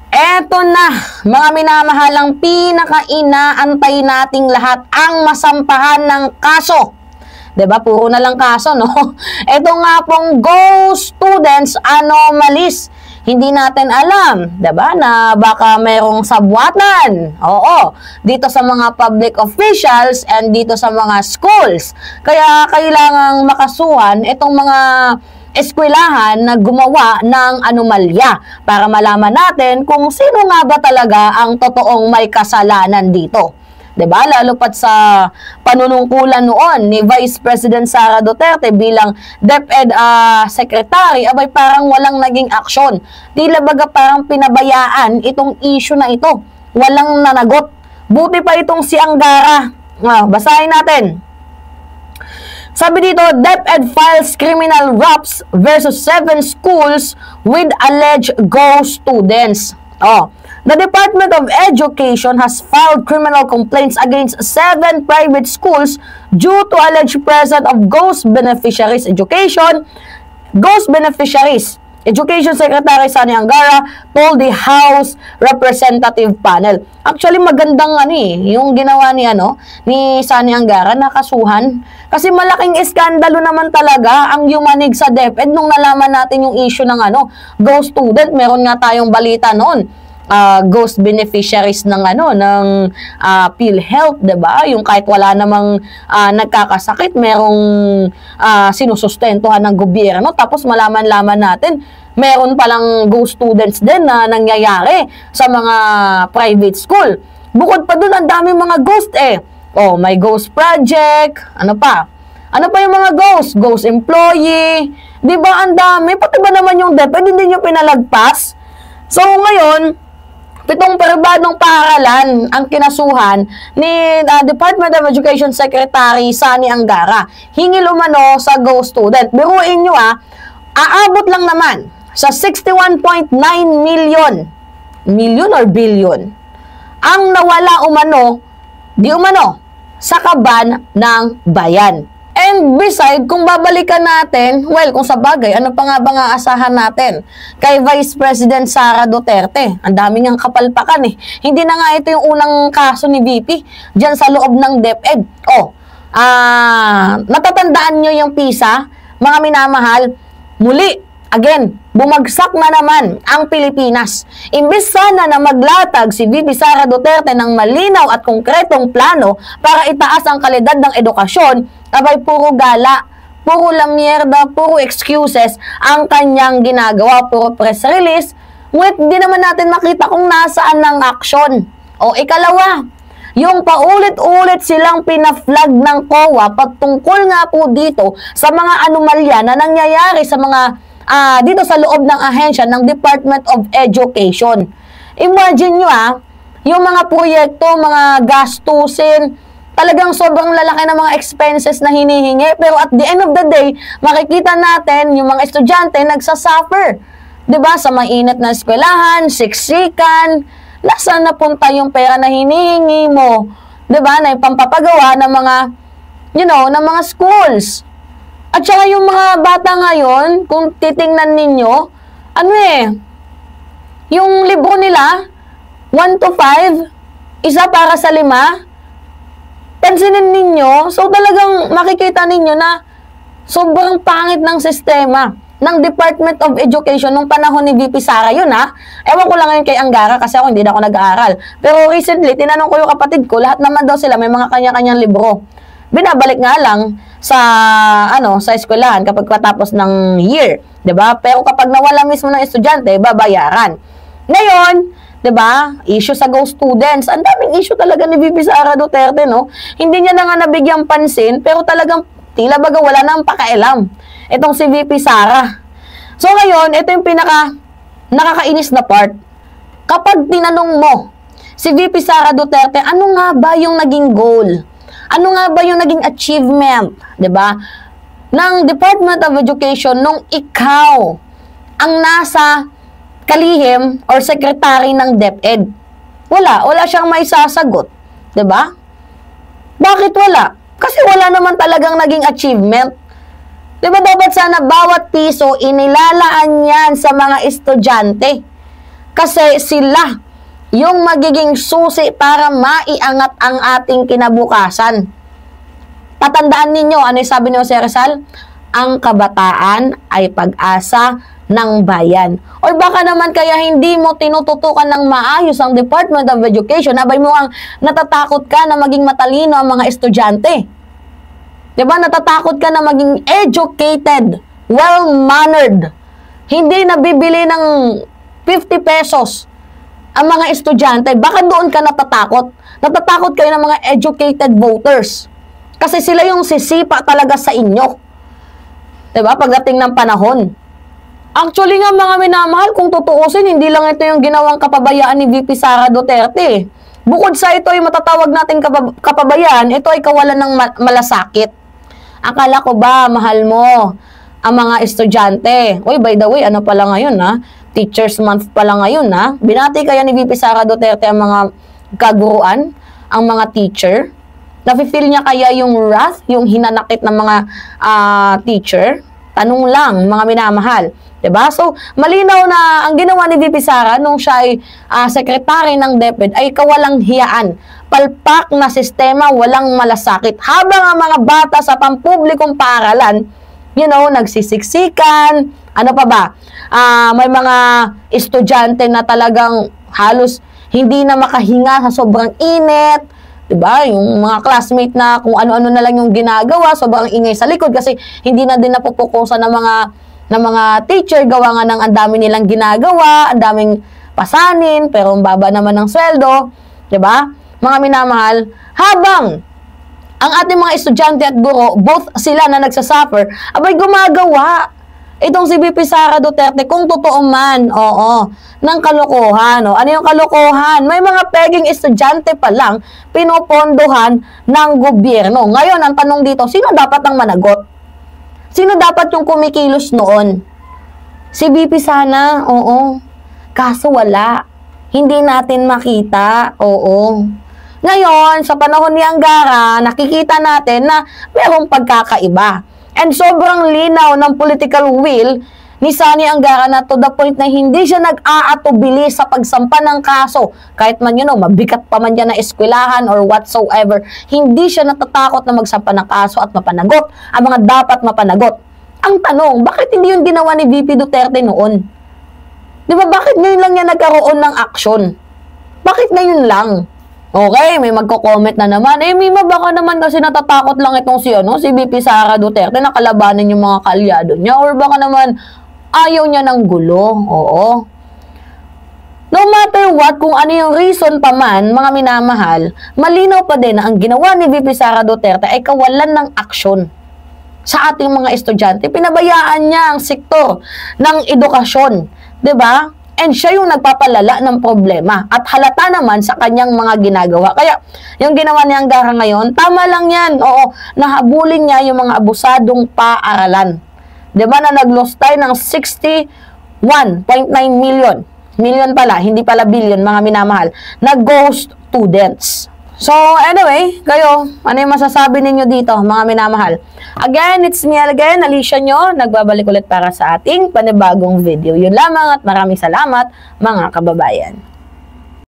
Eto na, mga minamahalang pinaka-inaantay nating lahat ang masampahan ng kaso. 'Di ba? Puro na lang kaso, no? Ito nga pong Go Students Anomalies. Hindi natin alam, 'di ba, na baka mayroong sabwatan. Oo, dito sa mga public officials and dito sa mga schools. Kaya kailangang makasuhan itong mga eskwelahan na gumawa ng anomalya para malaman natin kung sino nga ba talaga ang totoong may kasalanan dito. 'Di ba? Lalo pat sa panunungkulan noon ni Vice President Sara Duterte bilang DepEd Secretary, abay parang walang naging aksyon. Tila baga parang pinabayaan itong issue na ito. Walang nanagot. Buti pa itong si Angara. Basahin natin. Sabi dito, DepEd files criminal raps versus 7 schools with alleged Go students. The Department of Education has filed criminal complaints against 7 private schools due to alleged presence of ghost beneficiaries. Education Secretary Sani Angara told the House Representative Panel. Actually, magandang yung ginawa ni Sani Angara, nakasuhan. Kasi malaking iskandalo naman talaga ang yumanig sa DepEd nung nalaman natin yung issue ng ghost student. Meron nga tayong balita noon. Ghost beneficiaries ng PhilHealth, 'di ba? Yung kahit wala namang nagkakasakit, merong sinusustentuhan ng gobyerno, tapos malaman-laman natin meron palang ghost students din na nangyayari sa mga private school. Bukod pa dun, ang daming mga ghost may ghost project, ano pa yung mga ghost? Ghost employee, 'di ba? Ang dami, pati ba naman yung DepEd hindi nyo pinalagpas? So ngayon, 7 pribadong paaralan ang kinasuhan ni Department of Education Secretary Sani Angara. Hingil umano sa Go student. Biruin nyo aabot lang naman sa 61.9 million. Million or billion? Ang nawala di umano, sa kaban ng bayan. And beside, kung babalikan natin, kung sa bagay, ano pa nga ba nga asahan natin kay Vice President Sara Duterte? Ang daming ang kapalpakan Hindi na nga ito yung unang kaso ni VP dyan sa loob ng DepEd. Natatandaan nyo yung PISA, mga minamahal, muli. Again, bumagsak na naman ang Pilipinas. Imbes sana na maglatag si VP Sara Duterte ng malinaw at konkretong plano para itaas ang kalidad ng edukasyon, abay puro gala, puro lamierda, puro excuses ang kanyang ginagawa, puro press release, ngunit di naman natin makita kung nasaan ng aksyon. Ikalawa, yung paulit-ulit silang pinaflag ng COA patungkol nga po dito sa mga anomalya na nangyayari sa mga dito sa loob ng ahensya ng Department of Education. Imagine nyo yung mga proyekto, mga gastusin, talagang sobrang lalaki ng mga expenses na hinihingi. Pero at the end of the day, makikita natin yung mga estudyante nagsasuffer. 'Di ba? Sa mainit na eskwelahan, siksikan, nasaan napunta yung pera na hinihingi mo? 'Di ba? Na pampapagawa ng mga, ng mga schools. At saka yung mga bata ngayon, kung titingnan ninyo, yung libro nila, 1 to 5, isa para sa 5, pansinin ninyo, so talagang makikita ninyo na sobrang pangit ng sistema ng Department of Education nung panahon ni VP Sara yun Ewan ko lang ngayon kay Angara kasi ako hindi na ako nag-aaral. Pero recently, tinanong ko yung kapatid ko, lahat naman daw sila may mga kanya-kanyang libro. Binabalik nga lang sa sa eskwelahan kapag patapos ng year, 'di ba? Pero kapag nawala mismo ng estudyante, babayaran. Ngayon, 'di ba? Issue sa Go students. Ang daming issue talaga ni VP Sara Duterte, no? Hindi niya na nga nabigyang pansin, pero talagang tila baga wala nang pakialam itong si VP Sara. So ngayon, ito yung pinaka nakakainis na part. Kapag tinanong mo si VP Sara Duterte, ano nga ba yung naging goal? Ano nga ba yung naging achievement, 'di ba, ng Department of Education nung ikaw ang nasa kalihim or secretary ng DepEd? Wala siyang may sasagot, 'di ba? Bakit wala? Kasi wala naman talagang naging achievement. 'Di ba dapat sana bawat piso inilalaan yan sa mga estudyante? Kasi sila yung magiging susi para maiangat ang ating kinabukasan. Tatandaan ninyo, ano yung sabi ni Jose Rizal? Ang kabataan ay pag-asa ng bayan. O baka naman kaya hindi mo tinututukan ng maayos ang Department of Education, abay mo ang natatakot ka na maging matalino ang mga estudyante. Diba? Natatakot ka na maging educated, well-mannered. Hindi nabibili ng 50 pesos ang mga estudyante. Baka doon ka natatakot. Natatakot kayo ng mga educated voters. Kasi sila yung sisipa talaga sa inyo. Diba? Pagdating ng panahon. Actually nga mga minamahal, kung tutuusin, hindi lang ito yung ginawang kapabayaan ni VP Sara Duterte. Bukod sa ito ay matatawag nating kapabayaan, ito ay kawalan ng malasakit. Akala ko ba, mahal mo ang mga estudyante? Uy, by the way, ano pala ngayon ha? Teachers Month pala ngayon ha? Binati kaya ni VP Sara Duterte ang mga kaguruan, ang mga teacher? Nafe-feel niya kaya yung wrath, yung hinanakit ng mga teacher? Tanong lang, mga minamahal. Diba? So, malinaw na ang ginawa ni VP Sara nung siya ay sekretary ng DepEd ay kawalang hiyaan. Palpak na sistema, walang malasakit. Habang ang mga bata sa pampublikong paaralan, nagsisiksikan, ano pa ba? May mga estudyante na talagang halos hindi na makahinga sa sobrang init. Diba? Yung mga classmate na kung ano-ano na lang yung ginagawa, sobrang ingay sa likod kasi hindi na din napupukusan ng mga teacher, gawa nga ng ang dami nilang ginagawa, ang daming pasanin, pero ang baba naman ng sweldo. Diba? Mga minamahal, habang ang ating mga estudyante at guro, both sila na nagsasuffer, abay gumagawa. Itong si VP Sara Duterte, kung totoo man, ng kalokohan. Ano yung kalokohan? May mga peging estudyante pa lang pinopondohan ng gobyerno. Ngayon, ang tanong dito, sino dapat ang managot? Sino dapat yung kumikilos noon? Si VP sana, kaso wala. Hindi natin makita, Ngayon, sa panahon ni Angara, nakikita natin na mayroong pagkakaiba. And sobrang linaw ng political will ni Sani Angara na to the point na hindi siya nag-aatubili sa pagsampa ng kaso. Kahit man mabigat pa man yan na eskwelahan or whatsoever, hindi siya natatakot na magsampa ng kaso at mapanagot ang mga dapat mapanagot. Ang tanong, bakit hindi yung ginawa ni VP Duterte noon? Di ba, bakit ngayon lang niya nagkaroon ng aksyon? Bakit ngayon lang? Okay, may magko-comment na naman. Mima, baka naman kasi natatakot lang itong si VP Sara Duterte na kalabanin yung mga kalyado niya. Or baka naman ayaw niya ng gulo. No matter what, kung ano yung reason pa man, mga minamahal, malinaw pa din na ang ginawa ni VP Sara Duterte ay kawalan ng aksyon sa ating mga estudyante. Pinabayaan niya ang sektor ng edukasyon. Diba? And siya yung nagpapalala ng problema. At halata naman sa kanyang mga ginagawa. Kaya, yung ginawa niya Angara ngayon, tama lang yan. Nahabulin niya yung mga abusadong paaralan. Diba na nag-lost tayo ng 61.9 million. Million pala, hindi pala billion, mga minamahal. Na-ghost students. So, anyway, kayo, ano yung masasabi ninyo dito, mga minamahal? Again, it's me again, Alicia nyo, nagbabalik ulit para sa ating panibagong video. Yun lamang at maraming salamat, mga kababayan.